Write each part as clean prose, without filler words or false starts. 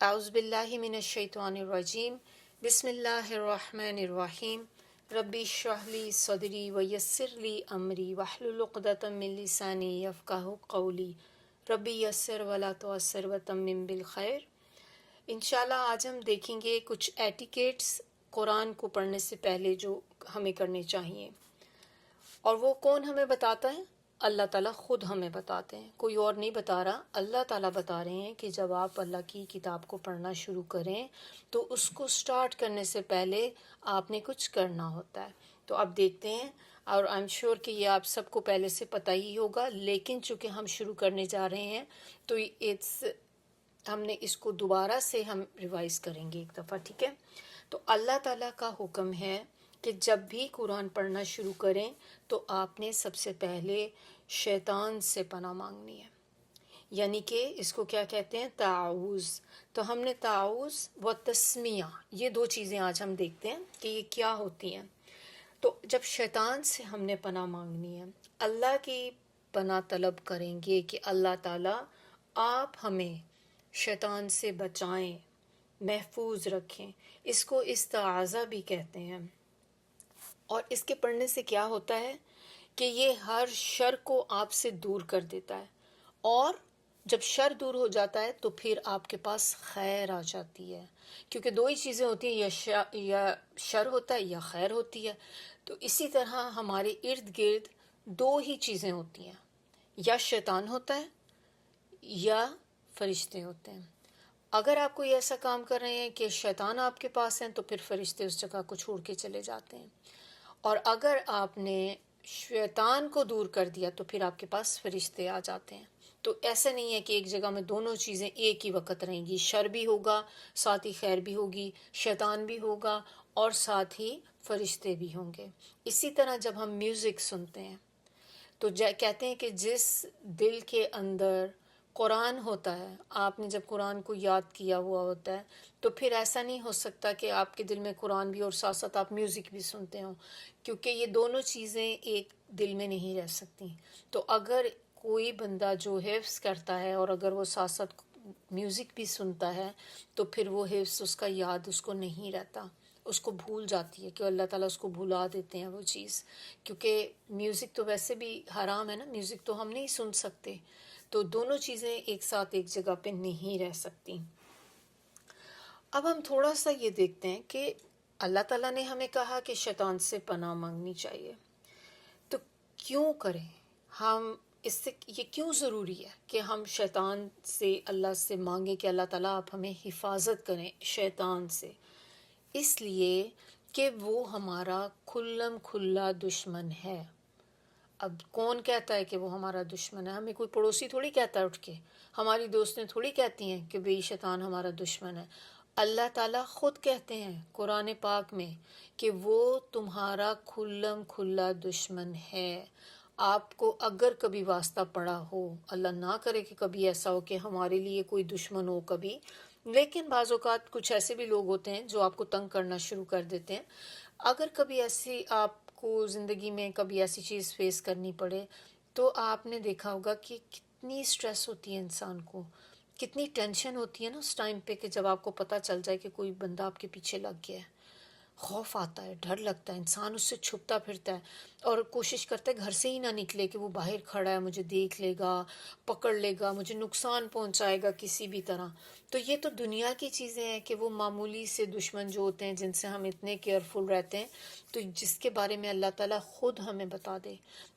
اعوذ باللہ من الشیطان الرجیم بسم اللہ الرحمن الرحیم ربی اشرح لی صدری ویسر لی امری واحلل عقدۃ من لسانی یفقہوا قولی ربی یسر ولا تعسر وتمم بالخیر۔ انشاءاللہ آج ہم دیکھیں گے کچھ ایٹیکیٹس قرآن کو پڑھنے سے پہلے جو ہمیں کرنے چاہیے، اور وہ کون ہمیں بتاتا ہے؟ اللہ تعالیٰ خود ہمیں بتاتے ہیں، کوئی اور نہیں بتا رہا، اللہ تعالیٰ بتا رہے ہیں کہ جب آپ اللہ کی کتاب کو پڑھنا شروع کریں تو اس کو سٹارٹ کرنے سے پہلے آپ نے کچھ کرنا ہوتا ہے۔ تو اب دیکھتے ہیں، اور آئی ایم شیور کہ یہ آپ سب کو پہلے سے پتہ ہی ہوگا، لیکن چونکہ ہم شروع کرنے جا رہے ہیں تو ہم نے اس کو دوبارہ سے ہم ریوائز کریں گے ایک دفعہ، ٹھیک ہے؟ تو اللہ تعالیٰ کا حکم ہے کہ جب بھی قرآن پڑھنا شروع کریں تو آپ نے سب سے پہلے شیطان سے پناہ مانگنی ہے، یعنی کہ اس کو کیا کہتے ہیں؟ تعاوذ۔ تو ہم نے تعاوذ و تسمیہ، یہ دو چیزیں آج ہم دیکھتے ہیں کہ یہ کیا ہوتی ہیں۔ تو جب شیطان سے ہم نے پناہ مانگنی ہے، اللہ کی پناہ طلب کریں گے کہ اللہ تعالیٰ آپ ہمیں شیطان سے بچائیں، محفوظ رکھیں، اس کو استعاذہ بھی کہتے ہیں۔ اور اس کے پڑھنے سے کیا ہوتا ہے کہ یہ ہر شر کو آپ سے دور کر دیتا ہے، اور جب شر دور ہو جاتا ہے تو پھر آپ کے پاس خیر آ جاتی ہے، کیونکہ دو ہی چیزیں ہوتی ہیں، یا شر ہوتا ہے یا خیر ہوتی ہے۔ تو اسی طرح ہمارے ارد گرد دو ہی چیزیں ہوتی ہیں، یا شیطان ہوتا ہے یا فرشتے ہوتے ہیں۔ اگر آپ کوئی ایسا کام کر رہے ہیں کہ شیطان آپ کے پاس ہیں تو پھر فرشتے اس جگہ کو چھوڑ کے چلے جاتے ہیں، اور اگر آپ نے شیطان کو دور کر دیا تو پھر آپ کے پاس فرشتے آ جاتے ہیں۔ تو ایسا نہیں ہے کہ ایک جگہ میں دونوں چیزیں ایک ہی وقت رہیں گی، شر بھی ہوگا ساتھ ہی خیر بھی ہوگی، شیطان بھی ہوگا اور ساتھ ہی فرشتے بھی ہوں گے۔ اسی طرح جب ہم میوزک سنتے ہیں تو کہتے ہیں کہ جس دل کے اندر قرآن ہوتا ہے، آپ نے جب قرآن کو یاد کیا ہوا ہوتا ہے تو پھر ایسا نہیں ہو سکتا کہ آپ کے دل میں قرآن بھی اور ساتھ ساتھ آپ میوزک بھی سنتے ہوں، کیونکہ یہ دونوں چیزیں ایک دل میں نہیں رہ سکتی۔ تو اگر کوئی بندہ جو حفظ کرتا ہے اور اگر وہ ساتھ ساتھ میوزک بھی سنتا ہے تو پھر وہ حفظ اس کا یاد اس کو نہیں رہتا، اس کو بھول جاتی ہے، کہ اللہ تعالیٰ اس کو بھلا دیتے ہیں وہ چیز، کیونکہ میوزک تو ویسے بھی حرام ہے نا، میوزک تو ہم نہیں سن سکتے۔ تو دونوں چیزیں ایک ساتھ ایک جگہ پہ نہیں رہ سکتی۔ اب ہم تھوڑا سا یہ دیکھتے ہیں کہ اللہ تعالیٰ نے ہمیں کہا کہ شیطان سے پناہ مانگنی چاہیے، تو کیوں کریں ہم؟ اس سے یہ کیوں ضروری ہے کہ ہم شیطان سے اللہ سے مانگیں کہ اللہ تعالیٰ آپ ہمیں حفاظت کریں شیطان سے؟ اس لیے کہ وہ ہمارا کھلم کھلا دشمن ہے۔ اب کون کہتا ہے کہ وہ ہمارا دشمن ہے؟ ہمیں کوئی پڑوسی تھوڑی کہتا ہے اٹھ کے، ہماری دوستیں تھوڑی کہتی ہیں کہ بھئی شیطان ہمارا دشمن ہے۔ اللہ تعالیٰ خود کہتے ہیں قرآن پاک میں کہ وہ تمہارا کھلم کھلا دشمن ہے۔ آپ کو اگر کبھی واسطہ پڑا ہو، اللہ نہ کرے کہ کبھی ایسا ہو کہ ہمارے لیے کوئی دشمن ہو کبھی، لیکن بعض اوقات کچھ ایسے بھی لوگ ہوتے ہیں جو آپ کو تنگ کرنا شروع کر دیتے ہیں۔ اگر کبھی ایسی آپ کو زندگی میں کبھی ایسی چیز فیس کرنی پڑے تو آپ نے دیکھا ہوگا کہ کتنی سٹریس ہوتی ہے انسان کو، کتنی ٹینشن ہوتی ہے نا اس ٹائم پہ، کہ جب آپ کو پتہ چل جائے کہ کوئی بندہ آپ کے پیچھے لگ گیا ہے، خوف آتا ہے، ڈر لگتا ہے، انسان اس سے چھپتا پھرتا ہے اور کوشش کرتا ہے گھر سے ہی نہ نکلے کہ وہ باہر کھڑا ہے، مجھے دیکھ لے گا، پکڑ لے گا، مجھے نقصان پہنچائے گا کسی بھی طرح۔ تو یہ تو دنیا کی چیزیں ہیں کہ وہ معمولی سے دشمن جو ہوتے ہیں جن سے ہم اتنے کیئرفل رہتے ہیں، تو جس کے بارے میں اللہ تعالیٰ خود ہمیں بتا دے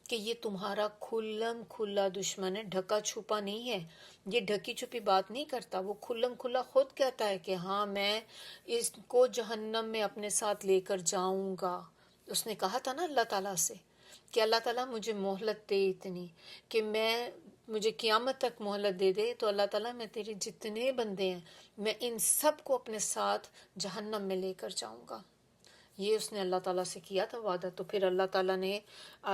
کہ یہ تمہارا کھلم کھلا دشمن ہے، ڈھکا چھپا نہیں ہے، یہ ڈھکی چھپی بات نہیں کرتا، وہ کھلم کھلا خود کہتا ہے کہ ہاں میں اس کو جہنم میں اپنے ساتھ لے کر جاؤں گا۔ اس نے کہا تھا نا اللہ تعالیٰ سے کہ اللہ تعالیٰ مجھے مہلت دے اتنی کہ مجھے قیامت تک مہلت دے دے، تو اللہ تعالیٰ میں تیرے جتنے بندے ہیں میں ان سب کو اپنے ساتھ جہنم میں لے کر جاؤں گا۔ یہ اس نے اللہ تعالیٰ سے کیا تھا وعدہ، تو پھر اللہ تعالیٰ نے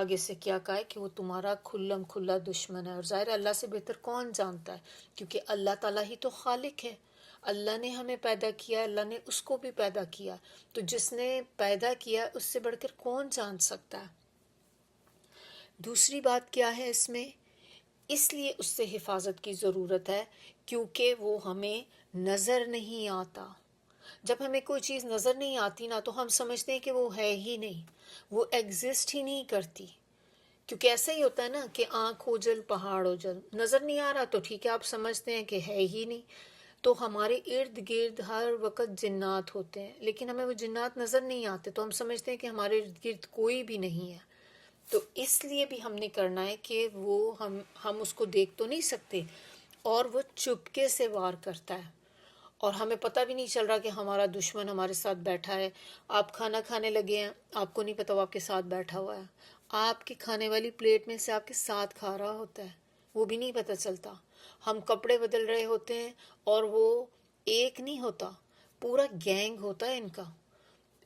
آگے سے کیا کہا ہے کہ وہ تمہارا کھلم کھلا دشمن ہے، اور ظاہر ہے اللہ سے بہتر کون جانتا ہے، کیونکہ اللہ تعالیٰ ہی تو خالق ہے، اللہ نے ہمیں پیدا کیا، اللہ نے اس کو بھی پیدا کیا، تو جس نے پیدا کیا اس سے بڑھ کر کون جان سکتا ہے؟ دوسری بات کیا ہے اس میں؟ اس لیے اس سے حفاظت کی ضرورت ہے کیونکہ وہ ہمیں نظر نہیں آتا. جب ہمیں کوئی چیز نظر نہیں آتی نا تو ہم سمجھتے ہیں کہ وہ ہے ہی نہیں، وہ ایگزسٹ ہی نہیں کرتی. کیونکہ ایسا ہی ہوتا ہے نا کہ آنکھ اوجل پہاڑ اوجل، نظر نہیں آ رہا تو ٹھیک ہے آپ سمجھتے ہیں کہ ہے ہی نہیں. تو ہمارے ارد گرد ہر وقت جنات ہوتے ہیں، لیکن ہمیں وہ جنات نظر نہیں آتے تو ہم سمجھتے ہیں کہ ہمارے ارد گرد کوئی بھی نہیں ہے. تو اس لیے بھی ہم نے کرنا ہے کہ وہ ہم اس کو دیکھ تو نہیں سکتے، اور وہ چپکے سے وار کرتا ہے اور ہمیں پتہ بھی نہیں چل رہا کہ ہمارا دشمن ہمارے ساتھ بیٹھا ہے. آپ کھانا کھانے لگے ہیں، آپ کو نہیں پتہ وہ آپ کے ساتھ بیٹھا ہوا ہے، آپ کی کھانے والی پلیٹ میں سے آپ کے ساتھ کھا رہا ہوتا ہے، وہ بھی نہیں پتہ چلتا. ہم کپڑے بدل رہے ہوتے ہیں اور وہ ایک نہیں ہوتا، پورا گینگ ہوتا ہے ان کا.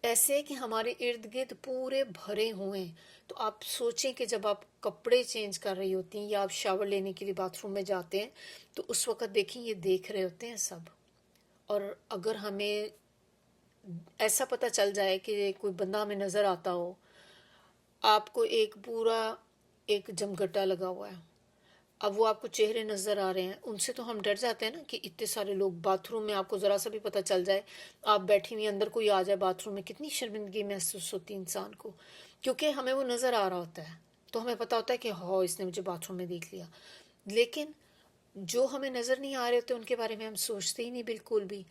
ایسے کہ ہمارے ارد گرد پورے بھرے ہوئے ہیں. تو آپ سوچیں کہ جب آپ کپڑے چینج کر رہی ہوتی ہیں یا آپ شاور لینے کے لیے باتھ روم میں جاتے ہیں تو اس وقت دیکھیں یہ دیکھ رہے ہوتے ہیں سب. اور اگر ہمیں ایسا پتہ چل جائے کہ کوئی بندہ ہمیں نظر آتا ہو، آپ کو ایک پورا ایک جمگٹا لگا ہوا ہے، اب وہ آپ کو چہرے نظر آ رہے ہیں، ان سے تو ہم ڈر جاتے ہیں نا کہ اتنے سارے لوگ باتھ روم میں، آپ کو ذرا سا بھی پتہ چل جائے آپ بیٹھی ہوئی اندر کوئی آ جائے باتھ روم میں، کتنی شرمندگی محسوس ہوتی ہے انسان کو، کیونکہ ہمیں وہ نظر آ رہا ہوتا ہے تو ہمیں پتہ ہوتا ہے کہ ہاں اس نے مجھے باتھ روم میں دیکھ لیا. لیکن جو ہمیں نظر نہیں آ رہے ہوتے ان کے بارے میں ہم سوچتے ہی نہیں بالکل بھی،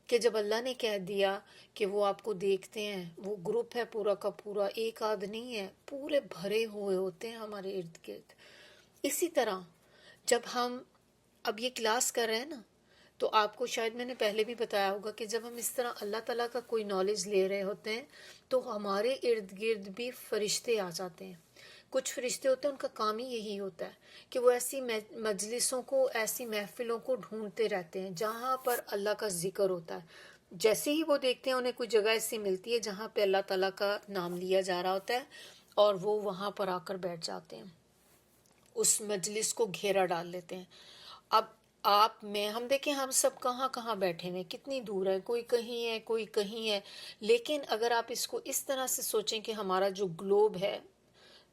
کہ جب اللہ نے کہہ دیا کہ وہ آپ کو دیکھتے ہیں، وہ گروپ ہے پورا کا پورا، ایک آدھ نہیں ہے، پورے بھرے ہوئے ہوتے ہیں ہمارے ارد گرد. اسی طرح جب ہم اب یہ کلاس کر رہے ہیں نا تو آپ کو شاید میں نے پہلے بھی بتایا ہوگا کہ جب ہم اس طرح اللہ تعالیٰ کا کوئی نالج لے رہے ہوتے ہیں تو ہمارے ارد گرد بھی فرشتے آ جاتے ہیں. کچھ فرشتے ہوتے ہیں ان کا کام ہی یہی ہوتا ہے کہ وہ ایسی مجلسوں کو، ایسی محفلوں کو ڈھونڈتے رہتے ہیں جہاں پر اللہ کا ذکر ہوتا ہے. جیسے ہی وہ دیکھتے ہیں انہیں کوئی جگہ ایسی ملتی ہے جہاں پہ اللہ تعالیٰ کا نام لیا جا رہا ہوتا ہے اور وہ وہاں پر آ کر بیٹھ جاتے ہیں، اس مجلس کو گھیرا ڈال لیتے ہیں. اب آپ میں ہم دیکھیں ہم سب کہاں کہاں بیٹھے ہوئے، کتنی دور ہے، کوئی کہیں ہے کوئی کہیں ہے. لیکن اگر آپ اس کو اس طرح سے سوچیں کہ ہمارا جو گلوب ہے،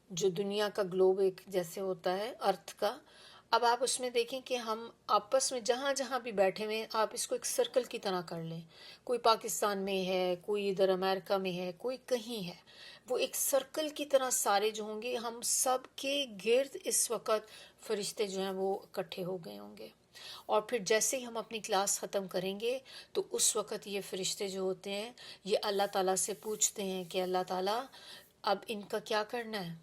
جو دنیا کا گلوب ایک جیسے ہوتا ہے ارتھ کا، اب آپ اس میں دیکھیں کہ ہم آپس میں جہاں جہاں بھی بیٹھے ہوئے ہیں آپ اس کو ایک سرکل کی طرح کر لیں. کوئی پاکستان میں ہے، کوئی ادھر امریکہ میں ہے، کوئی کہیں ہے، وہ ایک سرکل کی طرح سارے جو ہوں گے ہم سب کے گرد اس وقت فرشتے جو ہیں وہ اکٹھے ہو گئے ہوں گے. اور پھر جیسے ہی ہم اپنی کلاس ختم کریں گے تو اس وقت یہ فرشتے جو ہوتے ہیں یہ اللہ تعالیٰ سے پوچھتے ہیں کہ اللہ تعالیٰ اب ان کا کیا کرنا ہے،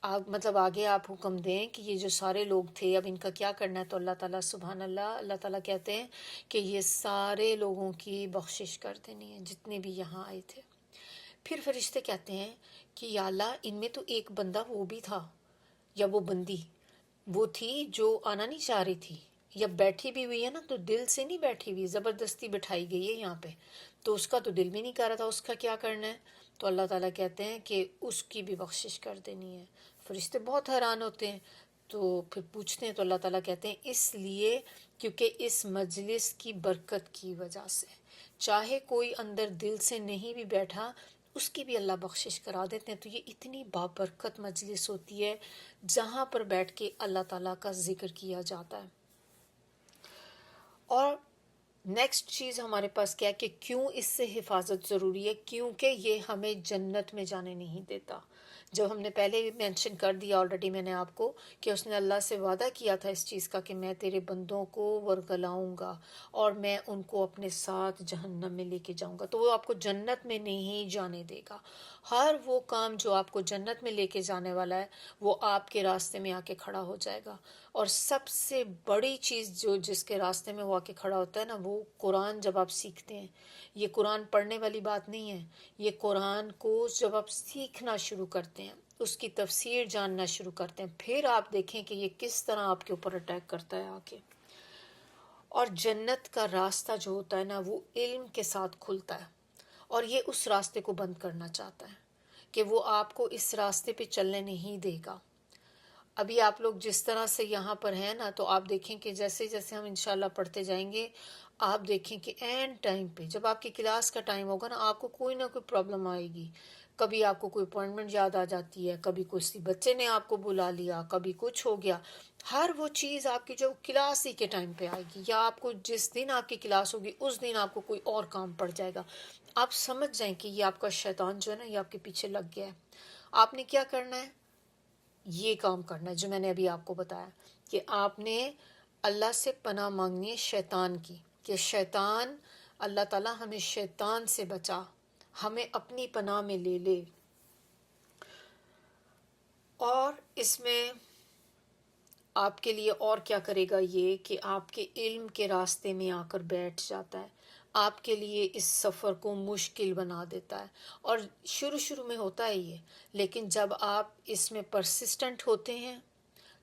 آپ مطلب آگے آپ حکم دیں کہ یہ جو سارے لوگ تھے اب ان کا کیا کرنا ہے. تو اللہ تعالیٰ سبحان اللہ تعالیٰ کہتے ہیں کہ یہ سارے لوگوں کی بخشش کر دینی ہے جتنے بھی یہاں آئے تھے. پھر فرشتے کہتے ہیں کہ یا اللہ ان میں تو ایک بندہ وہ بھی تھا یا وہ بندی وہ تھی جو آنا نہیں چاہ رہی تھی، یا بیٹھی بھی ہوئی ہے نا تو دل سے نہیں بیٹھی ہوئی، زبردستی بٹھائی گئی ہے یہاں پہ، تو اس کا تو دل بھی نہیں کر رہا تھا، اس کا کیا کرنا ہے. تو اللہ تعالیٰ کہتے ہیں کہ اس کی بھی بخشش کر دینی ہے. فرشتے بہت حیران ہوتے ہیں تو پھر پوچھتے ہیں تو اللہ تعالیٰ کہتے ہیں اس لیے کیونکہ اس مجلس کی برکت کی وجہ سے چاہے کوئی اندر دل سے نہیں بھی بیٹھا اس کی بھی اللہ بخشش کرا دیتے ہیں. تو یہ اتنی بابرکت مجلس ہوتی ہے جہاں پر بیٹھ کے اللہ تعالیٰ کا ذکر کیا جاتا ہے. اور نیکسٹ چیز ہمارے پاس کیا ہے کہ کیوں اس سے حفاظت ضروری ہے، کیونکہ یہ ہمیں جنت میں جانے نہیں دیتا. جب ہم نے پہلے مینشن کر دیا آلریڈی میں نے آپ کو کہ اس نے اللہ سے وعدہ کیا تھا اس چیز کا کہ میں تیرے بندوں کو ورگلاؤں گا اور میں ان کو اپنے ساتھ جہنم میں لے کے جاؤں گا، تو وہ آپ کو جنت میں نہیں جانے دے گا. ہر وہ کام جو آپ کو جنت میں لے کے جانے والا ہے وہ آپ کے راستے میں آ کے کھڑا ہو جائے گا. اور سب سے بڑی چیز جو جس کے راستے میں وہ آ کے کھڑا ہوتا ہے نا وہ قرآن. جب آپ سیکھتے ہیں، یہ قرآن پڑھنے والی بات نہیں ہے، یہ قرآن کو جب آپ سیکھنا شروع کرتے ہیں، اس کی تفسیر جاننا شروع کرتے ہیں، پھر آپ دیکھیں کہ یہ کس طرح آپ کے اوپر اٹیک کرتا ہے آ کے. اور جنت کا راستہ جو ہوتا ہے نا وہ علم کے ساتھ کھلتا ہے، اور یہ اس راستے کو بند کرنا چاہتا ہے کہ وہ آپ کو اس راستے پہ چلنے نہیں دے گا. ابھی آپ لوگ جس طرح سے یہاں پر ہیں نا تو آپ دیکھیں کہ جیسے جیسے ہم انشاءاللہ پڑھتے جائیں گے آپ دیکھیں کہ اینڈ ٹائم پہ جب آپ کی کلاس کا ٹائم ہوگا نا آپ کو کوئی نہ کوئی پرابلم آئے گی. کبھی آپ کو کوئی اپوائنٹمنٹ یاد آ جاتی ہے، کبھی کسی بچے نے آپ کو بلا لیا، کبھی کچھ ہو گیا. ہر وہ چیز آپ کی جو کلاس ہی کے ٹائم پہ آئے گی، یا آپ کو جس دن آپ کی کلاس ہوگی اس دن آپ کو کوئی اور کام پڑ جائے گا. آپ سمجھ جائیں کہ یہ آپ کا شیطان جو ہے نا، یہ آپ کے پیچھے لگ گیا ہے. آپ نے کیا کرنا ہے؟ یہ کام کرنا ہے جو میں نے ابھی آپ کو بتایا، کہ آپ نے اللہ سے پناہ مانگنی ہے شیطان کی، کہ شیطان، اللہ تعالیٰ ہمیں شیطان سے بچا، ہمیں اپنی پناہ میں لے لے. اور اس میں آپ کے لیے اور کیا کرے گا یہ، کہ آپ کے علم کے راستے میں آ کر بیٹھ جاتا ہے، آپ کے لیے اس سفر کو مشکل بنا دیتا ہے. اور شروع میں ہوتا ہے یہ، لیکن جب آپ اس میں پرسسٹنٹ ہوتے ہیں،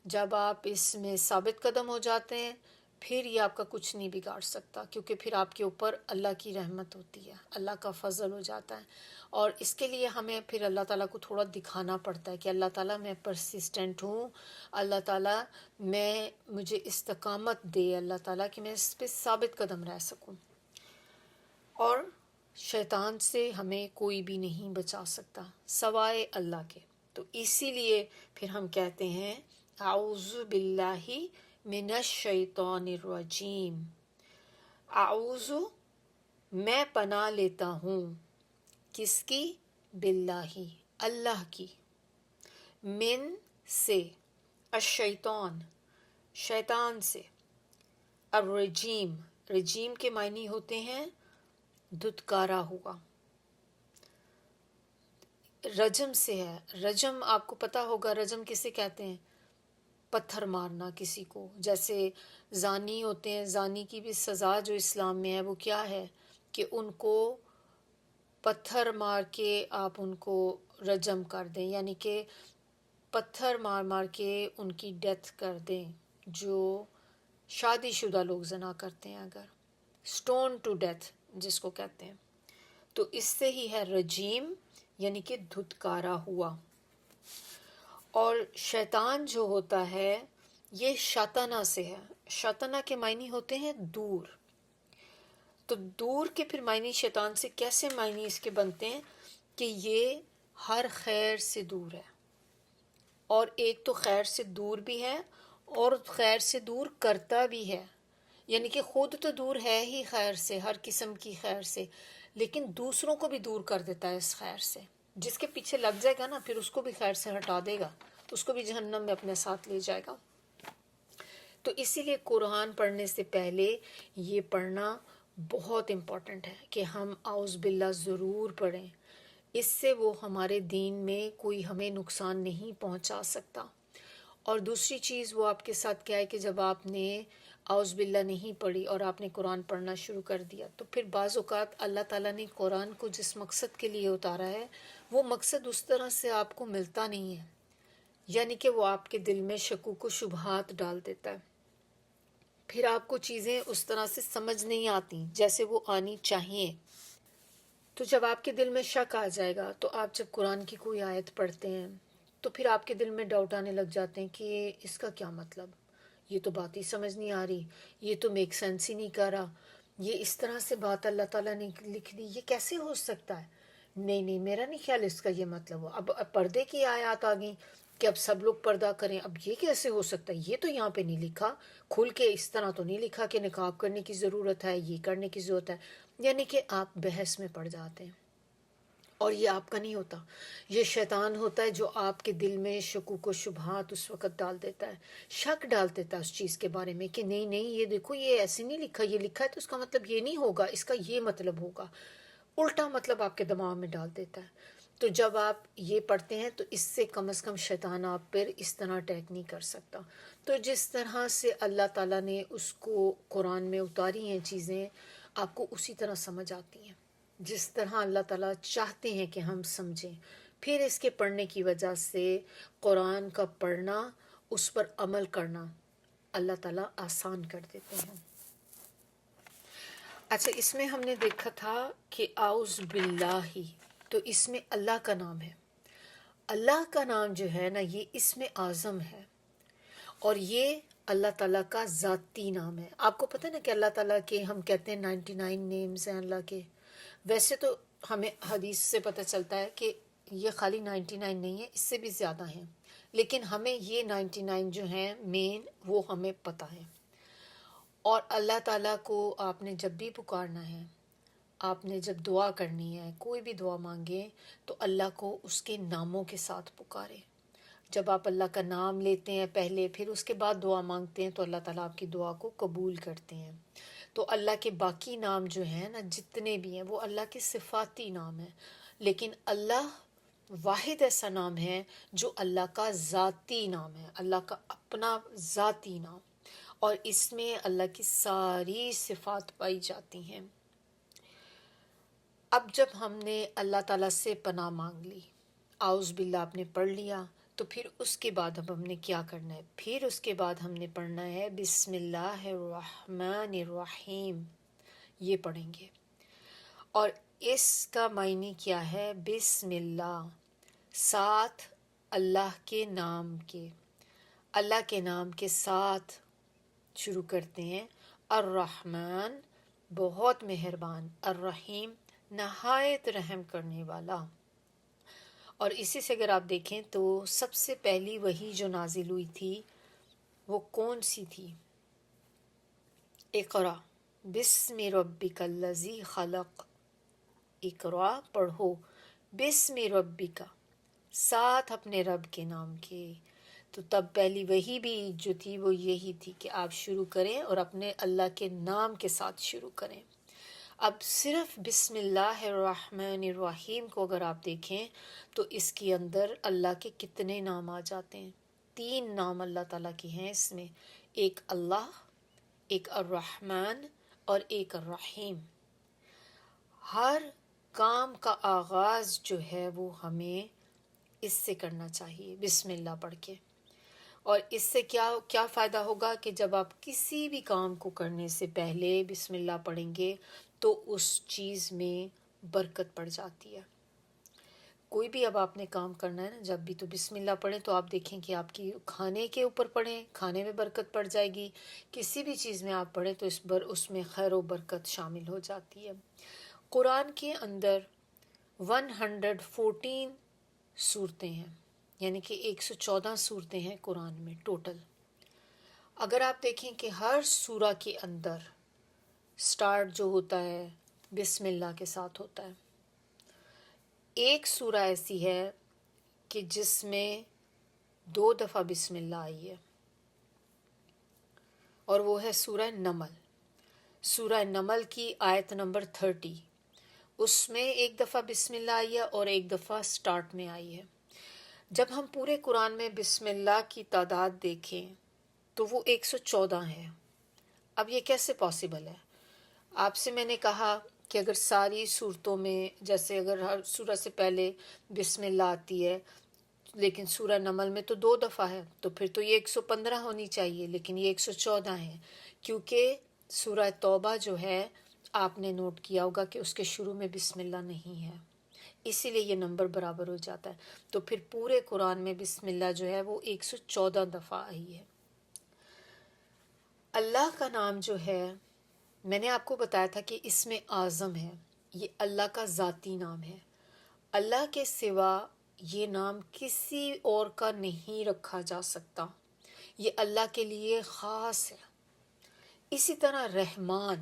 جب آپ اس میں ثابت قدم ہو جاتے ہیں، پھر یہ آپ کا کچھ نہیں بگاڑ سکتا، کیونکہ پھر آپ کے اوپر اللہ کی رحمت ہوتی ہے، اللہ کا فضل ہو جاتا ہے. اور اس کے لیے ہمیں پھر اللہ تعالیٰ کو تھوڑا دکھانا پڑتا ہے کہ اللہ تعالیٰ میں پرسسٹنٹ ہوں، اللہ تعالیٰ مجھے استقامت دے، اللہ تعالیٰ کہ میں اس پہ ثابت قدم رہ سکوں. اور شیطان سے ہمیں کوئی بھی نہیں بچا سکتا سوائے اللہ کے. تو اسی لیے پھر ہم کہتے ہیں اعوذ باللہ من الشیطان الرجیم. اعوذ، میں پناہ لیتا ہوں، کس کی؟ باللہ، اللہ کی، من سے، الشیطان، شیطان سے، الرجیم، رجیم کے معنی ہوتے ہیں دھتکارا ہوا. رجم سے ہے، رجم آپ کو پتا ہوگا، رجم کسے کہتے ہیں؟ پتھر مارنا کسی کو. جیسے زانی ہوتے ہیں، زانی کی بھی سزا جو اسلام میں ہے وہ کیا ہے، کہ ان کو پتھر مار کے آپ ان کو رجم کر دیں، یعنی کہ پتھر مار مار کے ان کی ڈیتھ کر دیں. جو شادی شدہ لوگ زنا کرتے ہیں، اگر سٹون ٹو ڈیتھ جس کو کہتے ہیں، تو اس سے ہی ہے رجیم، یعنی کہ دھتکارا ہوا. اور شیطان جو ہوتا ہے یہ شاطنہ سے ہے. شاطنہ کے معنی ہوتے ہیں دور. تو دور کے پھر معنی شیطان سے کیسے معنی اس کے بنتے ہیں، کہ یہ ہر خیر سے دور ہے، اور ایک تو خیر سے دور بھی ہے اور خیر سے دور کرتا بھی ہے. یعنی کہ خود تو دور ہے ہی خیر سے، ہر قسم کی خیر سے، لیکن دوسروں کو بھی دور کر دیتا ہے اس خیر سے. جس کے پیچھے لگ جائے گا نا، پھر اس کو بھی خیر سے ہٹا دے گا، اس کو بھی جہنم میں اپنے ساتھ لے جائے گا. تو اسی لیے قرآن پڑھنے سے پہلے یہ پڑھنا بہت امپورٹنٹ ہے کہ ہم اعوذ باللہ ضرور پڑھیں. اس سے وہ ہمارے دین میں کوئی ہمیں نقصان نہیں پہنچا سکتا. اور دوسری چیز وہ آپ کے ساتھ کیا ہے، کہ جب آپ نے اعوذ باللہ نہیں پڑھی اور آپ نے قرآن پڑھنا شروع کر دیا، تو پھر بعض اوقات اللہ تعالیٰ نے قرآن کو جس مقصد کے لیے اتارا ہے وہ مقصد اس طرح سے آپ کو ملتا نہیں ہے. یعنی کہ وہ آپ کے دل میں شکوک و شبہات ڈال دیتا ہے، پھر آپ کو چیزیں اس طرح سے سمجھ نہیں آتی جیسے وہ آنی چاہیے. تو جب آپ کے دل میں شک آ جائے گا، تو آپ جب قرآن کی کوئی آیت پڑھتے ہیں تو پھر آپ کے دل میں ڈاؤٹ آنے لگ جاتے ہیں کہ اس کا کیا مطلب، یہ تو بات ہی سمجھ نہیں آ رہی، یہ تو میک سینس ہی نہیں کر رہا، یہ اس طرح سے بات اللہ تعالیٰ نے لکھ دی، یہ کیسے ہو سکتا ہے؟ نہیں، میرا نہیں خیال اس کا یہ مطلب ہو. اب پردے کی آیات آ گئیں کہ اب سب لوگ پردہ کریں، اب یہ کیسے ہو سکتا ہے، یہ تو یہاں پہ نہیں لکھا، کھل کے اس طرح تو نہیں لکھا کہ نقاب کرنے کی ضرورت ہے، یہ کرنے کی ضرورت ہے. یعنی کہ آپ بحث میں پڑ جاتے ہیں. اور یہ آپ کا نہیں ہوتا، یہ شیطان ہوتا ہے جو آپ کے دل میں شکوک و شبہات اس وقت ڈال دیتا ہے، شک ڈال دیتا ہے اس چیز کے بارے میں کہ نہیں یہ دیکھو، یہ ایسے نہیں لکھا، یہ لکھا ہے تو اس کا مطلب یہ نہیں ہوگا، اس کا یہ مطلب ہوگا، الٹا مطلب آپ کے دماغ میں ڈال دیتا ہے. تو جب آپ یہ پڑھتے ہیں تو اس سے کم از کم شیطان آپ پر اس طرح اٹیک نہیں کر سکتا. تو جس طرح سے اللہ تعالیٰ نے اس کو قرآن میں اتاری ہیں چیزیں، آپ کو اسی طرح سمجھ آتی ہیں جس طرح اللہ تعالیٰ چاہتے ہیں کہ ہم سمجھیں. پھر اس کے پڑھنے کی وجہ سے قرآن کا پڑھنا، اس پر عمل کرنا اللہ تعالیٰ آسان کر دیتے ہیں. اچھا، اس میں ہم نے دیکھا تھا کہ اعوذ باللہ، تو اس میں اللہ کا نام ہے. اللہ کا نام جو ہے نا، یہ اسم اعظم ہے، اور یہ اللہ تعالیٰ کا ذاتی نام ہے. آپ کو پتہ نا کہ اللہ تعالیٰ کے ہم کہتے ہیں 99 نیمز ہیں اللہ کے. ویسے تو ہمیں حدیث سے پتہ چلتا ہے کہ یہ خالی 99 نہیں ہے، اس سے بھی زیادہ ہیں، لیکن ہمیں یہ 99 جو ہیں مین وہ ہمیں پتہ ہے۔ اور اللہ تعالیٰ کو آپ نے جب بھی پکارنا ہے، آپ نے جب دعا کرنی ہے، کوئی بھی دعا مانگے تو اللہ کو اس کے ناموں کے ساتھ پکارے۔ جب آپ اللہ کا نام لیتے ہیں پہلے، پھر اس کے بعد دعا مانگتے ہیں، تو اللہ تعالیٰ آپ کی دعا کو قبول کرتے ہیں۔ تو اللہ کے باقی نام جو ہیں نا، جتنے بھی ہیں، وہ اللہ کے صفاتی نام ہیں، لیکن اللہ واحد ایسا نام ہے جو اللہ کا ذاتی نام ہے، اللہ کا اپنا ذاتی نام، اور اس میں اللہ کی ساری صفات پائی جاتی ہیں۔ اب جب ہم نے اللہ تعالیٰ سے پناہ مانگ لی، اعوذ باللہ آپ نے پڑھ لیا، تو پھر اس کے بعد اب ہم نے کیا کرنا ہے؟ پھر اس کے بعد ہم نے پڑھنا ہے بسم اللہ الرحمن الرحیم، یہ پڑھیں گے۔ اور اس کا معنی کیا ہے؟ بسم اللہ، ساتھ اللہ کے نام کے، اللہ کے نام کے ساتھ شروع کرتے ہیں۔ الرحمن بہت مہربان، الرحیم نہایت رحم کرنے والا۔ اور اسی سے اگر آپ دیکھیں تو سب سے پہلی وحی جو نازل ہوئی تھی وہ کون سی تھی؟ اقرا بسم ربک الذی خلق، اقرا پڑھو، بسم ربک ساتھ اپنے رب کے نام کے۔ تو تب پہلی وحی بھی جو تھی وہ یہی تھی کہ آپ شروع کریں اور اپنے اللہ کے نام کے ساتھ شروع کریں۔ اب صرف بسم اللہ الرحمن الرحیم کو اگر آپ دیکھیں تو اس کے اندر اللہ کے کتنے نام آ جاتے ہیں؟ 3 نام اللہ تعالیٰ کے ہیں اس میں، ایک اللہ، ایک الرحمن اور ایک الرحیم۔ ہر کام کا آغاز جو ہے وہ ہمیں اس سے کرنا چاہیے، بسم اللہ پڑھ کے۔ اور اس سے کیا فائدہ ہوگا کہ جب آپ کسی بھی کام کو کرنے سے پہلے بسم اللہ پڑھیں گے تو اس چیز میں برکت پڑ جاتی ہے۔ کوئی بھی اب آپ نے کام کرنا ہے نا، جب بھی تو بسم اللہ پڑھیں، تو آپ دیکھیں کہ آپ کی کھانے کے اوپر پڑھیں، کھانے میں برکت پڑ جائے گی، کسی بھی چیز میں آپ پڑھیں تو اس میں خیر و برکت شامل ہو جاتی ہے۔ قرآن کے اندر 114 سورتیں ہیں، یعنی کہ 114 سورتیں ہیں قرآن میں ٹوٹل۔ اگر آپ دیکھیں کہ ہر سورہ کے اندر سٹارٹ جو ہوتا ہے بسم اللہ کے ساتھ ہوتا ہے۔ ایک سورہ ایسی ہے کہ جس میں 2 دفعہ بسم اللہ آئی ہے، اور وہ ہے سورہ نمل۔ سورہ نمل کی آیت نمبر 30، اس میں 1 دفعہ بسم اللہ آئی ہے اور 1 دفعہ سٹارٹ میں آئی ہے۔ جب ہم پورے قرآن میں بسم اللہ کی تعداد دیکھیں تو وہ 114 ہے۔ اب یہ کیسے پاسبل ہے؟ آپ سے میں نے کہا کہ اگر ساری صورتوں میں، جیسے اگر ہر سورہ سے پہلے بسم اللہ آتی ہے، لیکن سورہ نمل میں تو 2 دفعہ ہے، تو پھر تو یہ 115 ہونی چاہیے، لیکن یہ 114 ہے، کیونکہ سورہ توبہ جو ہے آپ نے نوٹ کیا ہوگا کہ اس کے شروع میں بسم اللہ نہیں ہے، اسی لیے یہ نمبر برابر ہو جاتا ہے۔ تو پھر پورے قرآن میں بسم اللہ جو ہے وہ 114 دفعہ آئی ہے۔ اللہ کا نام جو ہے، میں نے آپ کو بتایا تھا کہ اس میں اعظم ہے، یہ اللہ کا ذاتی نام ہے۔ اللہ کے سوا یہ نام کسی اور کا نہیں رکھا جا سکتا، یہ اللہ کے لیے خاص ہے۔ اسی طرح رحمان،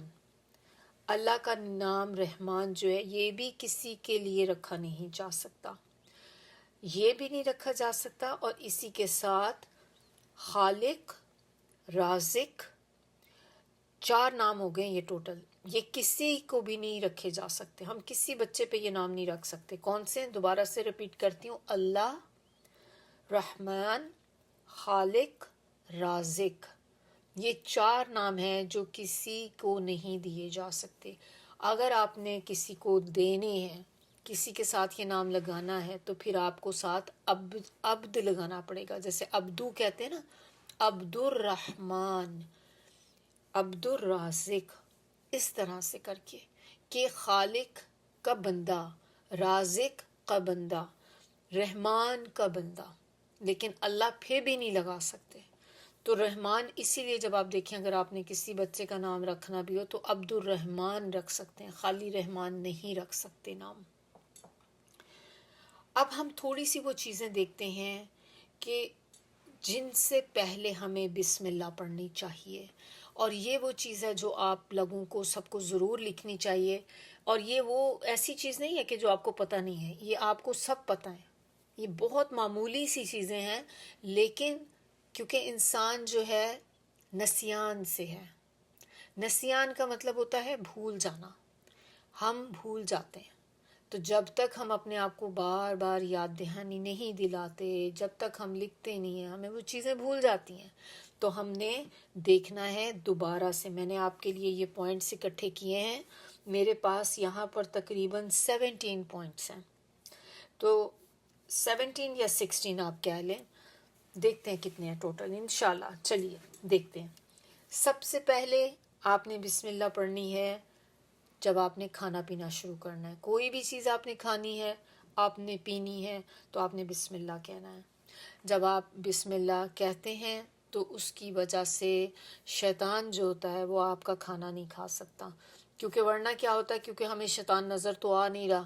اللہ کا نام رحمان جو ہے یہ بھی کسی کے لیے رکھا نہیں جا سکتا، یہ بھی نہیں رکھا جا سکتا۔ اور اسی کے ساتھ خالق، رازق، 4 نام ہو گئے یہ ٹوٹل، یہ کسی کو بھی نہیں رکھے جا سکتے، ہم کسی بچے پہ یہ نام نہیں رکھ سکتے۔ کون سے؟ دوبارہ سے ریپیٹ کرتی ہوں، اللہ، رحمان، خالق، رازق، یہ 4 نام ہیں جو کسی کو نہیں دیے جا سکتے۔ اگر آپ نے کسی کو دینے ہیں، کسی کے ساتھ یہ نام لگانا ہے، تو پھر آپ کو ساتھ عبد لگانا پڑے گا، جیسے عبدو کہتے ہیں نا، عبد الرحمن، عبد الرازق، اس طرح سے کر کے کہ خالق کا بندہ، رازق کا بندہ، رحمان کا بندہ، لیکن اللہ پھر بھی نہیں لگا سکتے۔ تو رحمان، اسی لیے جب آپ دیکھیں اگر آپ نے کسی بچے کا نام رکھنا بھی ہو تو عبد الرحمن رکھ سکتے ہیں، خالی رحمان نہیں رکھ سکتے نام۔ اب ہم تھوڑی سی وہ چیزیں دیکھتے ہیں کہ جن سے پہلے ہمیں بسم اللہ پڑھنی چاہیے، اور یہ وہ چیز ہے جو آپ لوگوں کو سب کو ضرور لکھنی چاہیے. اور یہ وہ ایسی چیز نہیں ہے کہ جو آپ کو پتہ نہیں ہے، یہ آپ کو سب پتہ ہے. یہ بہت معمولی سی چیزیں ہیں، لیکن کیونکہ انسان جو ہے نسیان سے ہے. نسیان کا مطلب ہوتا ہے بھول جانا. ہم بھول جاتے ہیں. تو جب تک ہم اپنے آپ کو بار بار یاد دہانی نہیں دلاتے، جب تک ہم لکھتے نہیں ہیں، ہمیں وہ چیزیں بھول جاتی ہیں. تو ہم نے دیکھنا ہے دوبارہ سے. میں نے آپ کے لیے یہ پوائنٹس اکٹھے کیے ہیں. میرے پاس یہاں پر تقریباً 17 پوائنٹس ہیں. تو 17 یا 16 آپ کہہ لیں. دیکھتے ہیں کتنے ہیں ٹوٹل انشاءاللہ. چلیے دیکھتے ہیں. سب سے پہلے آپ نے بسم اللہ پڑھنی ہے جب آپ نے کھانا پینا شروع کرنا ہے. کوئی بھی چیز آپ نے کھانی ہے، آپ نے پینی ہے، تو آپ نے بسم اللہ کہنا ہے. جب آپ بسم اللہ کہتے ہیں تو اس کی وجہ سے شیطان جو ہوتا ہے وہ آپ کا کھانا نہیں کھا سکتا. کیونکہ ورنہ کیا ہوتا ہے، کیونکہ ہمیں شیطان نظر تو آ نہیں رہا،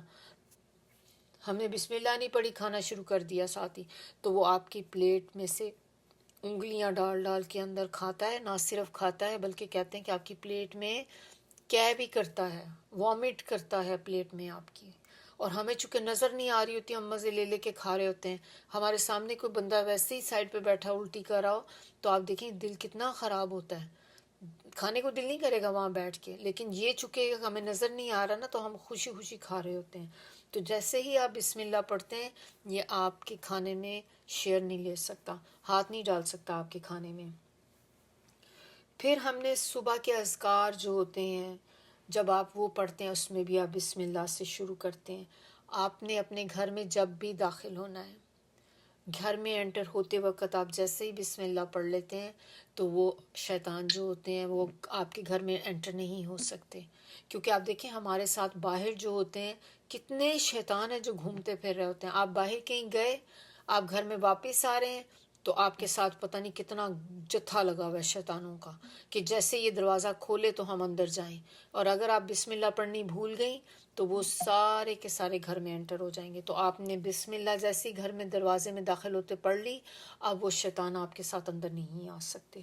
ہم نے بسم اللہ نہیں پڑھی، کھانا شروع کر دیا ساتھ ہی، تو وہ آپ کی پلیٹ میں سے انگلیاں ڈال ڈال کے اندر کھاتا ہے. نہ صرف کھاتا ہے بلکہ کہتے ہیں کہ آپ کی پلیٹ میں کیا بھی کرتا ہے، وامٹ کرتا ہے پلیٹ میں آپ کی. اور ہمیں چونکہ نظر نہیں آ رہی ہوتی، ہم مزے لے لے کے کھا رہے ہوتے ہیں. ہمارے سامنے کوئی بندہ ویسے ہی سائڈ پہ بیٹھا الٹی کر رہا ہو تو آپ دیکھیں دل کتنا خراب ہوتا ہے. کھانے کو دل نہیں کرے گا وہاں بیٹھ کے، لیکن یہ چونکہ ہمیں نظر نہیں آ رہا نا، تو ہم خوشی خوشی کھا رہے ہوتے ہیں. تو جیسے ہی آپ بسم اللہ پڑھتے ہیں، یہ آپ کے کھانے میں شیئر نہیں لے سکتا، ہاتھ نہیں ڈال سکتا آپ کے کھانے میں. پھر ہم نے صبح کے اذکار جو ہوتے ہیں جب آپ وہ پڑھتے ہیں، اس میں بھی آپ بسم اللہ سے شروع کرتے ہیں. آپ نے اپنے گھر میں جب بھی داخل ہونا ہے، گھر میں انٹر ہوتے وقت آپ جیسے ہی بسم اللہ پڑھ لیتے ہیں تو وہ شیطان جو ہوتے ہیں وہ آپ کے گھر میں انٹر نہیں ہو سکتے. کیونکہ آپ دیکھیں ہمارے ساتھ باہر جو ہوتے ہیں کتنے شیطان ہیں جو گھومتے پھر رہے ہوتے ہیں. آپ باہر کہیں گئے، آپ گھر میں واپس آ رہے ہیں تو آپ کے ساتھ پتہ نہیں کتنا جتھا لگا ہوا ہے شیطانوں کا، کہ جیسے یہ دروازہ کھولے تو ہم اندر جائیں. اور اگر آپ بسم اللہ پڑھنی بھول گئیں تو وہ سارے کے سارے گھر میں انٹر ہو جائیں گے. تو آپ نے بسم اللہ جیسے گھر میں دروازے میں داخل ہوتے پڑھ لی، اب وہ شیطان آپ کے ساتھ اندر نہیں آ سکتے.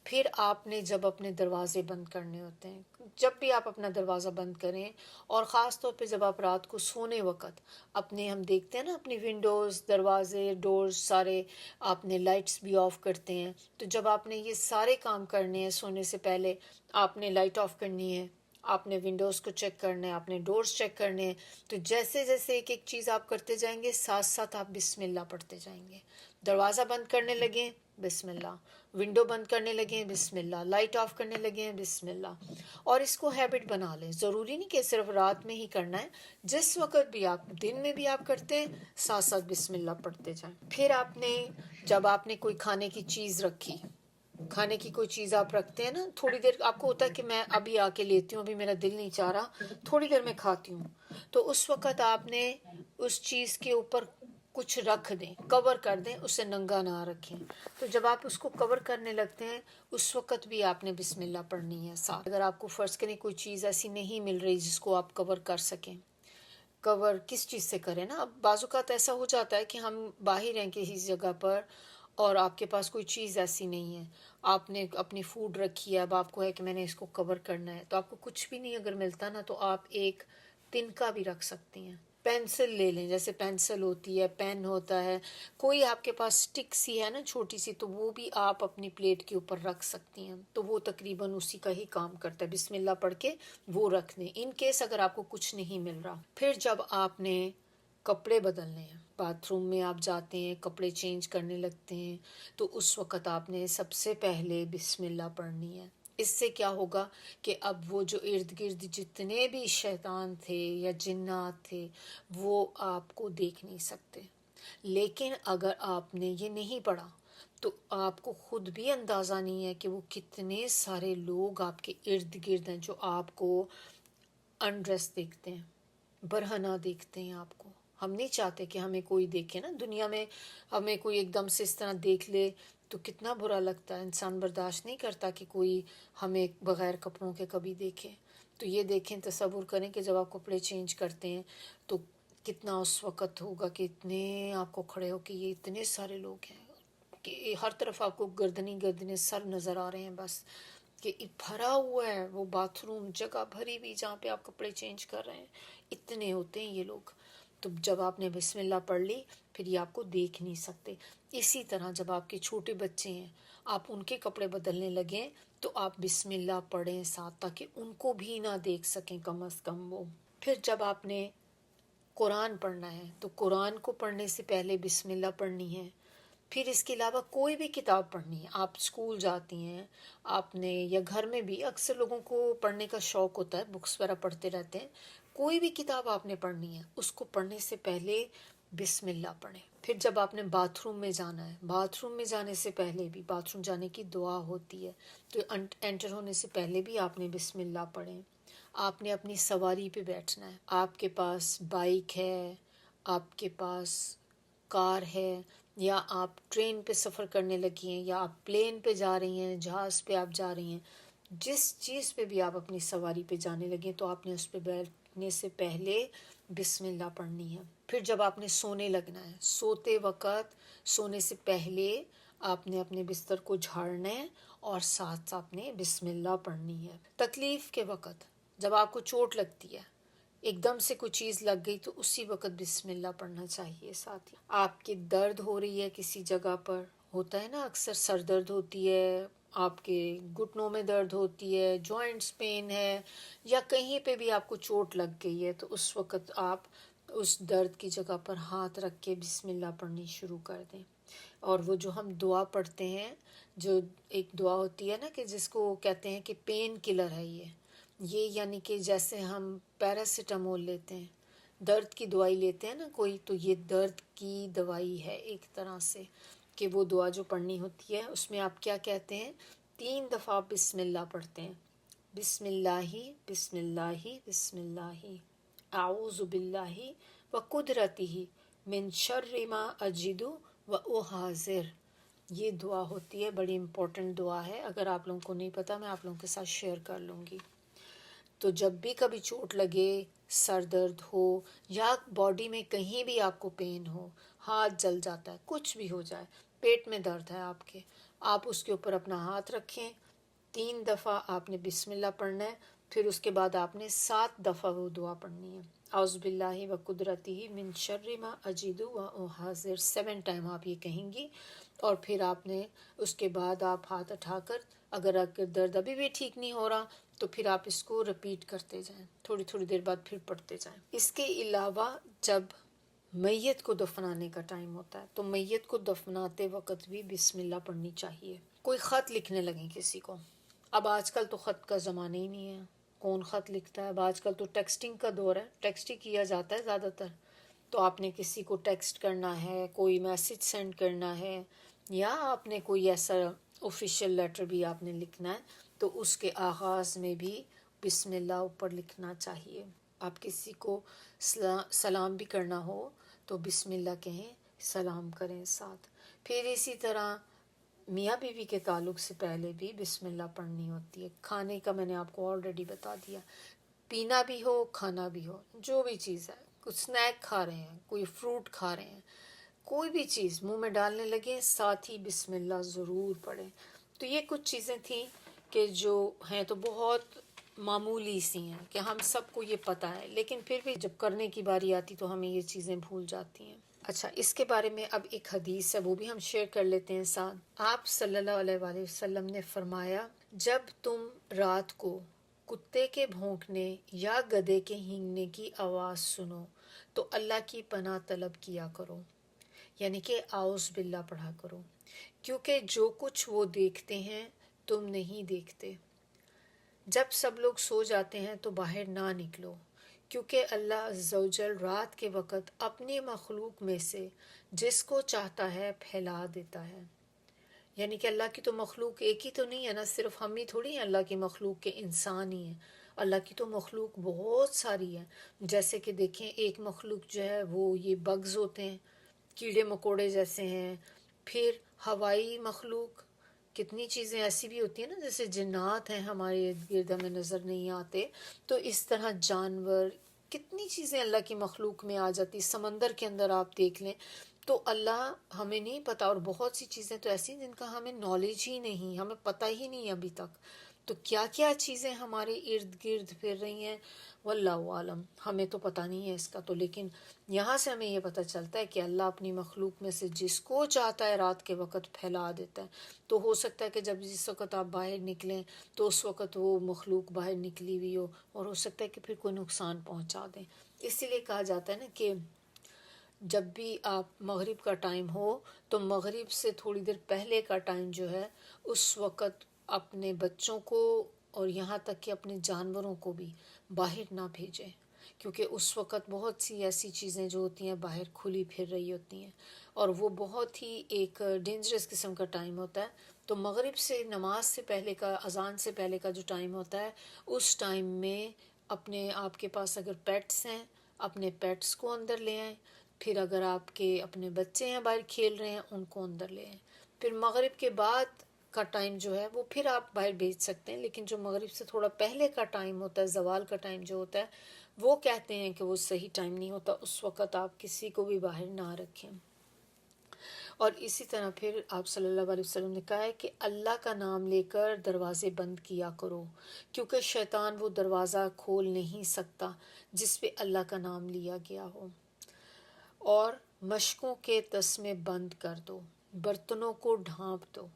پھر آپ نے جب اپنے دروازے بند کرنے ہوتے ہیں، جب بھی آپ اپنا دروازہ بند کریں، اور خاص طور پہ جب آپ رات کو سونے وقت اپنے، ہم دیکھتے ہیں نا اپنی ونڈوز، دروازے، ڈورز سارے آپ نے لائٹس بھی آف کرتے ہیں. تو جب آپ نے یہ سارے کام کرنے ہیں سونے سے پہلے، آپ نے لائٹ آف کرنی ہے، آپ نے ونڈوز کو چیک کرنا ہے، آپ نے ڈورز چیک کرنے ہیں. تو جیسے جیسے ایک ایک چیز آپ کرتے جائیں گے، ساتھ ساتھ آپ بسم اللہ پڑھتے جائیں گے. دروازہ بند کرنے لگیں بسم اللہ، ونڈو بند کرنے لگیں بسم اللہ، لائٹ آف کرنے لگیں بسم اللہ. اور اس کو ہیبٹ بنا لیں. ضروری نہیں کہ صرف رات میں ہی کرنا ہے، جس وقت بھی آپ، دن میں بھی آپ کرتے ہیں، ساتھ ساتھ بسم اللہ پڑھتے جائیں. پھر آپ نے جب آپ نے کوئی کھانے کی چیز رکھی، کھانے کی کوئی چیز آپ رکھتے ہیں نا، تھوڑی دیر آپ کو ہوتا ہے کہ میں ابھی آ کے لیتی ہوں، ابھی میرا دل نہیں چاہ رہا، تھوڑی دیر میں کھاتی ہوں. تو اس وقت آپ نے اس چیز کے اوپر کچھ رکھ دیں، کور کر دیں، اسے ننگا نہ رکھیں. تو جب آپ اس کو کور کرنے لگتے ہیں اس وقت بھی آپ نے بسم اللہ پڑھنی ہے ساتھ. اگر آپ کو فرض کریں کوئی چیز ایسی نہیں مل رہی جس کو آپ کور کر سکیں، کور کس چیز سے کریں نا. اب بعض اوقات ایسا ہو جاتا ہے کہ ہم باہر ہیں کسی جگہ پر اور آپ کے پاس کوئی چیز ایسی نہیں ہے، آپ نے اپنی فوڈ رکھی ہے، اب آپ کو ہے کہ میں نے اس کو کور کرنا ہے، تو آپ کو کچھ بھی نہیں اگر ملتا نا، تو آپ ایک تنکا بھی رکھ سکتی ہیں. پینسل لے لیں، جیسے پینسل ہوتی ہے، پین ہوتا ہے، کوئی آپ کے پاس سٹک سی ہے نا چھوٹی سی، تو وہ بھی آپ اپنی پلیٹ کے اوپر رکھ سکتی ہیں. تو وہ تقریباً اسی کا ہی کام کرتا ہے. بسم اللہ پڑھ کے وہ رکھ دیں ان کیس اگر آپ کو کچھ نہیں مل رہا. پھر جب آپ نے کپڑے بدلنے ہیں، باتھ روم میں آپ جاتے ہیں، کپڑے چینج کرنے لگتے ہیں، تو اس وقت آپ نے سب سے پہلے بسم اللہ پڑھنی ہے. اس سے کیا ہوگا کہ اب وہ جو ارد گرد جتنے بھی شیطان تھے یا جنات تھے وہ آپ کو دیکھ نہیں سکتے. لیکن اگر آپ نے یہ نہیں پڑھا تو آپ کو خود بھی اندازہ نہیں ہے کہ وہ کتنے سارے لوگ آپ کے ارد گرد ہیں جو آپ کو انڈریس دیکھتے ہیں، برہنہ دیکھتے ہیں آپ کو. ہم نہیں چاہتے کہ ہمیں کوئی دیکھے نا دنیا میں، ہمیں کوئی ایک دم سے اس طرح دیکھ لے تو کتنا برا لگتا ہے. انسان برداشت نہیں کرتا کہ کوئی ہمیں بغیر کپڑوں کے کبھی دیکھے. تو یہ دیکھیں، تصور کریں کہ جب آپ کپڑے چینج کرتے ہیں تو کتنا اس وقت ہوگا کہ اتنے آپ کو کھڑے ہو کہ یہ اتنے سارے لوگ ہیں کہ ہر طرف آپ کو گردنیں سر نظر آ رہے ہیں، بس کہ بھرا ہوا ہے وہ باتھ روم، جگہ بھری ہوئی جہاں پہ آپ کپڑے چینج کر رہے ہیں، اتنے ہوتے ہیں یہ لوگ۔ تو جب آپ نے بسم اللہ پڑھ لی پھر یہ آپ کو دیکھ نہیں سکتے۔ اسی طرح جب آپ کے چھوٹے بچے ہیں، آپ ان کے کپڑے بدلنے لگیں تو آپ بسم اللہ پڑھیں ساتھ، تاکہ ان کو بھی نہ دیکھ سکیں کم از کم وہ۔ پھر جب آپ نے قرآن پڑھنا ہے تو قرآن کو پڑھنے سے پہلے بسم اللہ پڑھنی ہے۔ پھر اس کے علاوہ کوئی بھی کتاب پڑھنی ہے، آپ اسکول جاتی ہیں، آپ نے یا گھر میں بھی اکثر لوگوں کو پڑھنے کا شوق ہوتا ہے، بکس وغیرہ پڑھتے رہتے ہیں، کوئی بھی کتاب آپ نے پڑھنی ہے اس کو پڑھنے سے پہلے بسم اللہ پڑھیں۔ پھر جب آپ نے باتھ روم میں جانا ہے، باتھ روم میں جانے سے پہلے بھی باتھ روم جانے کی دعا ہوتی ہے، تو انٹر ہونے سے پہلے بھی آپ نے بسم اللہ پڑھیں۔ آپ نے اپنی سواری پہ بیٹھنا ہے، آپ کے پاس بائک ہے، آپ کے پاس کار ہے، یا آپ ٹرین پہ سفر کرنے لگی ہیں، یا آپ پلین پہ جا رہی ہیں، جہاز پہ آپ جا رہی ہیں، جس چیز پہ بھی آپ اپنی سواری پہ جانے لگیں تو آپ نے اس پہ بیٹھنے سے پہلے بسم اللہ پڑھنی ہے۔ پھر جب آپ نے سونے لگنا ہے، سوتے وقت سونے سے پہلے آپ نے اپنے بستر کو جھاڑنا ہے اور ساتھ آپ نے بسم اللہ پڑھنی ہے۔ تکلیف کے وقت جب آپ کو چوٹ لگتی ہے، ایک دم سے کوئی چیز لگ گئی تو اسی وقت بسم اللہ پڑھنا چاہیے ساتھ ہی۔ آپ کی درد ہو رہی ہے کسی جگہ پر، ہوتا ہے نا اکثر سر درد ہوتی ہے، آپ کے گھٹنوں میں درد ہوتی ہے، جوائنٹس پین ہے، یا کہیں پہ بھی آپ کو چوٹ لگ گئی ہے، تو اس وقت آپ اس درد کی جگہ پر ہاتھ رکھ کے بسم اللہ پڑھنی شروع کر دیں۔ اور وہ جو ہم دعا پڑھتے ہیں، جو ایک دعا ہوتی ہے نا کہ جس کو کہتے ہیں کہ پین کلر ہے یہ یعنی کہ جیسے ہم پیراسیٹامول لیتے ہیں، درد کی دوائی لیتے ہیں نا کوئی، تو یہ درد کی دوائی ہے ایک طرح سے، کہ وہ دعا جو پڑھنی ہوتی ہے اس میں آپ کیا کہتے ہیں، 3 دفعہ بسم اللہ پڑھتے ہیں، بسم اللہ بسم اللہ بسم اللہ، اعوذ باللہ و قدرتہ من شر ما اجد و احاذر۔ یہ دعا ہوتی ہے، بڑی امپورٹنٹ دعا ہے، اگر آپ لوگوں کو نہیں پتا میں آپ لوگوں کے ساتھ شیئر کر لوں گی۔ تو جب بھی کبھی چوٹ لگے، سر درد ہو، یا باڈی میں کہیں بھی آپ کو پین ہو، ہاتھ جل جاتا ہے، کچھ بھی ہو جائے، پیٹ میں درد ہے آپ کے، آپ اس کے اوپر اپنا ہاتھ رکھیں، 3 دفعہ آپ نے بسم اللہ پڑھنا ہے، پھر اس کے بعد آپ نے 7 دفعہ وہ دعا پڑھنی ہے، اعوذ باللہ و قدرتہ من شر ما اجد و احاذر، 7 ٹائم آپ یہ کہیں گی، اور پھر آپ نے اس کے بعد آپ ہاتھ اٹھا کر اگر درد ابھی بھی ٹھیک نہیں ہو رہا تو پھر آپ اس کو رپیٹ کرتے جائیں، تھوڑی تھوڑی دیر بعد پھر پڑھتے جائیں۔ اس کے علاوہ جب میت کو دفنانے کا ٹائم ہوتا ہے تو میت کو دفناتے وقت بھی بسم اللہ پڑھنی چاہیے۔ کوئی خط لکھنے لگیں کسی کو، اب آج کل تو خط کا زمانہ ہی نہیں ہے، کون خط لکھتا ہے، اب آج کل تو ٹیکسٹنگ کا دور ہے، ٹیکسٹ ہی کیا جاتا ہے زیادہ تر، تو آپ نے کسی کو ٹیکسٹ کرنا ہے، کوئی میسج سینڈ کرنا ہے، یا آپ نے کوئی ایسا آفیشیل لیٹر بھی آپ نے لکھنا ہے تو اس کے آغاز میں بھی بسم اللہ اوپر لکھنا چاہیے۔ آپ کسی کو سلام بھی کرنا ہو تو بسم اللہ کہیں، سلام کریں ساتھ۔ پھر اسی طرح میاں بیوی کے تعلق سے پہلے بھی بسم اللہ پڑھنی ہوتی ہے۔ کھانے کا میں نے آپ کو آلریڈی بتا دیا، پینا بھی ہو کھانا بھی ہو، جو بھی چیز ہے، کچھ سنیک کھا رہے ہیں، کوئی فروٹ کھا رہے ہیں، کوئی بھی چیز منہ میں ڈالنے لگے ساتھ ہی بسم اللہ ضرور پڑھیں۔ تو یہ کچھ چیزیں تھیں کہ جو ہیں تو بہت معمولی سی ہیں کہ ہم سب کو یہ پتہ ہے، لیکن پھر بھی جب کرنے کی باری آتی تو ہمیں یہ چیزیں بھول جاتی ہیں۔ اچھا، اس کے بارے میں اب ایک حدیث ہے وہ بھی ہم شیئر کر لیتے ہیں ساتھ۔ آپ صلی اللہ علیہ وآلہ وسلم نے فرمایا، جب تم رات کو کتے کے بھونکنے یا گدھے کے ہینگنے کی آواز سنو تو اللہ کی پناہ طلب کیا کرو، یعنی کہ اعوذ باللہ پڑھا کرو، کیونکہ جو کچھ وہ دیکھتے ہیں تم نہیں دیکھتے۔ جب سب لوگ سو جاتے ہیں تو باہر نہ نکلو، کیونکہ اللہ عز و جل رات کے وقت اپنی مخلوق میں سے جس کو چاہتا ہے پھیلا دیتا ہے۔ یعنی کہ اللہ کی تو مخلوق ایک ہی تو نہیں ہے نا، صرف ہم ہی تھوڑی ہیں اللہ کی مخلوق کے انسان ہی ہیں، اللہ کی تو مخلوق بہت ساری ہے۔ جیسے کہ دیکھیں ایک مخلوق جو ہے وہ یہ بگز ہوتے ہیں، کیڑے مکوڑے جیسے ہیں، پھر ہوائی مخلوق، کتنی چیزیں ایسی بھی ہوتی ہیں نا جیسے جنات ہیں ہمارے ارد گرد ہمیں نظر نہیں آتے، تو اس طرح جانور، کتنی چیزیں اللہ کی مخلوق میں آ جاتی. سمندر کے اندر آپ دیکھ لیں تو اللہ ہمیں نہیں پتہ، اور بہت سی چیزیں تو ایسی ہیں جن کا ہمیں نالج ہی نہیں، ہمیں پتہ ہی نہیں ابھی تک. تو کیا کیا چیزیں ہمارے ارد گرد پھر رہی ہیں واللہ عالم، ہمیں تو پتہ نہیں ہے اس کا. تو لیکن یہاں سے ہمیں یہ پتہ چلتا ہے کہ اللہ اپنی مخلوق میں سے جس کو چاہتا ہے رات کے وقت پھیلا دیتا ہے. تو ہو سکتا ہے کہ جب جس وقت آپ باہر نکلیں تو اس وقت وہ مخلوق باہر نکلی ہوئی ہو، اور ہو سکتا ہے کہ پھر کوئی نقصان پہنچا دیں. اسی لیے کہا جاتا ہے نا کہ جب بھی آپ مغرب کا ٹائم ہو تو مغرب سے تھوڑی دیر پہلے کا ٹائم جو ہے اس وقت اپنے بچوں کو اور یہاں تک کہ اپنے جانوروں کو بھی باہر نہ بھیجیں، کیونکہ اس وقت بہت سی ایسی چیزیں جو ہوتی ہیں باہر کھلی پھر رہی ہوتی ہیں، اور وہ بہت ہی ایک ڈینجرس قسم کا ٹائم ہوتا ہے. تو مغرب سے نماز سے پہلے کا، اذان سے پہلے کا جو ٹائم ہوتا ہے، اس ٹائم میں اپنے آپ کے پاس اگر پیٹس ہیں اپنے پیٹس کو اندر لے آئیں. پھر اگر آپ کے اپنے بچے ہیں باہر کھیل رہے ہیں ان کو اندر لے آئیں. پھر مغرب کے بعد کا ٹائم جو ہے وہ پھر آپ باہر بھیج سکتے ہیں، لیکن جو مغرب سے تھوڑا پہلے کا ٹائم ہوتا ہے، زوال کا ٹائم جو ہوتا ہے، وہ کہتے ہیں کہ وہ صحیح ٹائم نہیں ہوتا، اس وقت آپ کسی کو بھی باہر نہ رکھیں. اور اسی طرح پھر آپ صلی اللہ علیہ وسلم نے کہا ہے کہ اللہ کا نام لے کر دروازے بند کیا کرو، کیونکہ شیطان وہ دروازہ کھول نہیں سکتا جس پہ اللہ کا نام لیا گیا ہو. اور مشکوں کے تسمے بند کر دو، برتنوں کو ڈھانپ دو.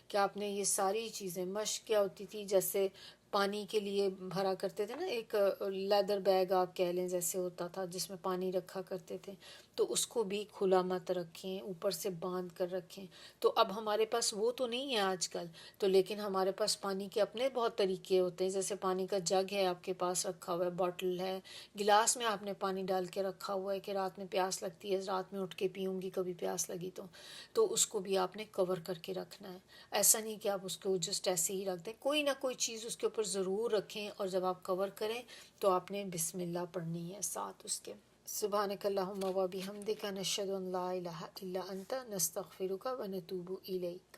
کہ آپ نے یہ ساری چیزیں، مشق کیا ہوتی تھی، جیسے پانی کے لیے بھرا کرتے تھے نا، ایک لیدر بیگ آپ کہہ لیں جیسے ہوتا تھا جس میں پانی رکھا کرتے تھے، تو اس کو بھی کھلا مت رکھیں، اوپر سے باندھ کر رکھیں. تو اب ہمارے پاس وہ تو نہیں ہے آج کل، تو لیکن ہمارے پاس پانی کے اپنے بہت طریقے ہوتے ہیں. جیسے پانی کا جگ ہے آپ کے پاس رکھا ہوا ہے، باٹل ہے، گلاس میں آپ نے پانی ڈال کے رکھا ہوا ہے کہ رات میں پیاس لگتی ہے، رات میں اٹھ کے پیوں گی کبھی پیاس لگی تو اس کو بھی آپ نے کور کر کے رکھنا ہے. ایسا نہیں کہ آپ اس کو جسٹ ایسے ہی رکھ دیں، کوئی نہ کوئی چیز اس کے اوپر ضرور رکھیں، اور جب آپ کور کریں تو آپ نے بسم اللہ پڑھنی ہے ساتھ اس کے. سبحانک اللہم و بحمدک، نشہد ان لا الہ الا انت، نستغفرک و نتوب الیک.